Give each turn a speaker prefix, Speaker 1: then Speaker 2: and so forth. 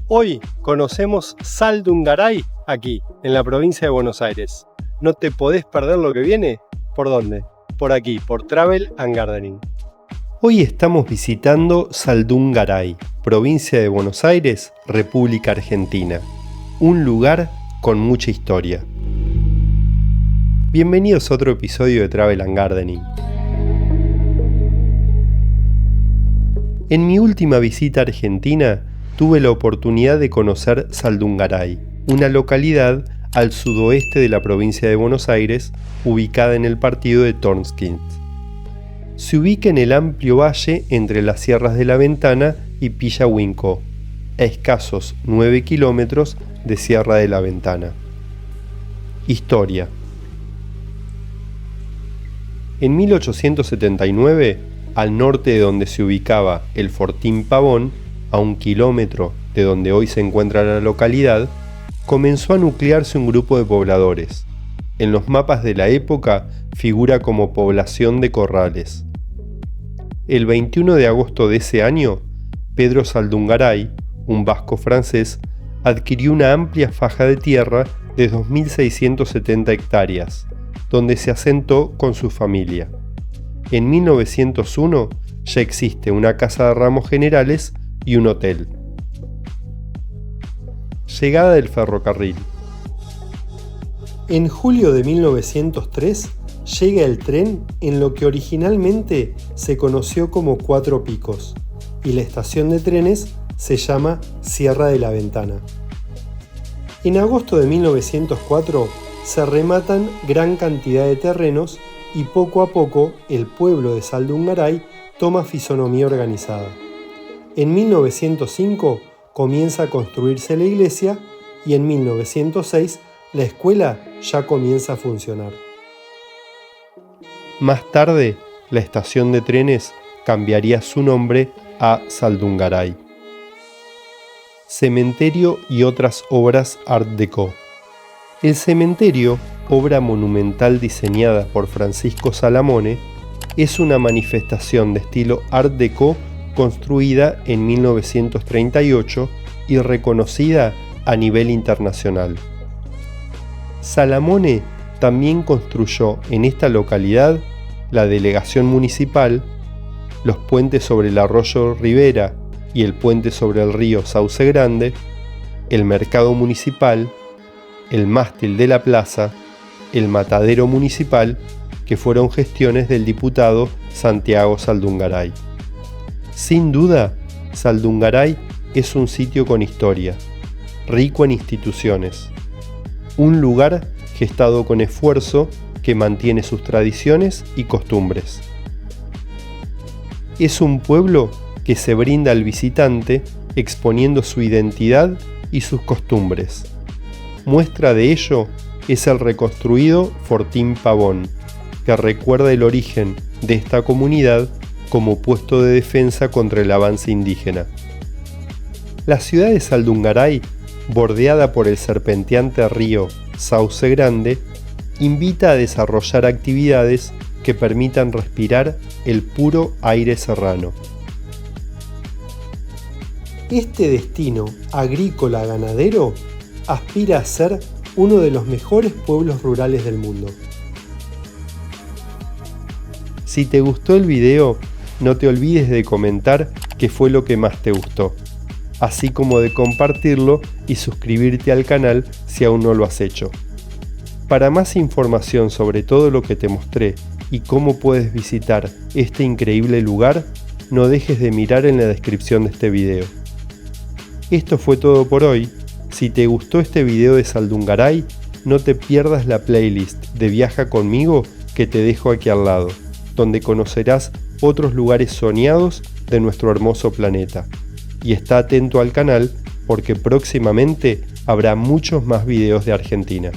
Speaker 1: Hoy conocemos Saldungaray aquí, en la provincia de Buenos Aires. ¿No te podés perder lo que viene? ¿Por dónde? Por aquí, por Travel and Gardening. Hoy estamos visitando Saldungaray, provincia de Buenos Aires, República Argentina. Un lugar con mucha historia. Bienvenidos a otro episodio de Travel and Gardening. En mi última visita a Argentina, tuve la oportunidad de conocer Saldungaray, una localidad al sudoeste de la provincia de Buenos Aires, ubicada en el partido de Tornskins. Se ubica en el amplio valle entre las sierras de La Ventana y Pillahuinco, a escasos 9 kilómetros de Sierra de la Ventana. Historia. En 1879, al norte de donde se ubicaba el Fortín Pavón, a 1 kilómetro de donde hoy se encuentra la localidad, comenzó a nuclearse un grupo de pobladores. En los mapas de la época figura como población de Corrales. El 21 de agosto de ese año, Pedro Saldungaray, un vasco francés, adquirió una amplia faja de tierra de 2.670 hectáreas, donde se asentó con su familia. En 1901 ya existe una casa de ramos generales y un hotel. Llegada del ferrocarril. En julio de 1903 llega el tren en lo que originalmente se conoció como Cuatro Picos, y la estación de trenes se llama Sierra de la Ventana. En agosto de 1904 se rematan gran cantidad de terrenos y poco a poco el pueblo de Saldungaray toma fisonomía organizada. En 1905 comienza a construirse la iglesia y en 1906 la escuela ya comienza a funcionar. Más tarde, la estación de trenes cambiaría su nombre a Saldungaray. Cementerio y otras obras Art Deco. El cementerio, obra monumental diseñada por Francisco Salamone, es una manifestación de estilo Art Deco construida en 1938 y reconocida a nivel internacional. Salamone también construyó en esta localidad la delegación municipal, los puentes sobre el arroyo Rivera y el puente sobre el río Sauce Grande, el mercado municipal, el mástil de la plaza, el matadero municipal, que fueron gestiones del diputado Santiago Saldungaray. Sin duda, Saldungaray es un sitio con historia, rico en instituciones, un lugar gestado con esfuerzo que mantiene sus tradiciones y costumbres. Es un pueblo que se brinda al visitante exponiendo su identidad y sus costumbres. Muestra de ello es el reconstruido Fortín Pavón, que recuerda el origen de esta comunidad como puesto de defensa contra el avance indígena. La ciudad de Saldungaray, bordeada por el serpenteante río Sauce Grande, invita a desarrollar actividades que permitan respirar el puro aire serrano. Este destino agrícola-ganadero aspira a ser uno de los mejores pueblos rurales del mundo. Si te gustó el video, no te olvides de comentar qué fue lo que más te gustó, así como de compartirlo y suscribirte al canal si aún no lo has hecho. Para más información sobre todo lo que te mostré y cómo puedes visitar este increíble lugar, no dejes de mirar en la descripción de este video. Esto fue todo por hoy. Si te gustó este video de Saldungaray, no te pierdas la playlist de Viaja conmigo que te dejo aquí al lado, donde conocerás otros lugares soñados de nuestro hermoso planeta. Y está atento al canal porque próximamente habrá muchos más videos de Argentina.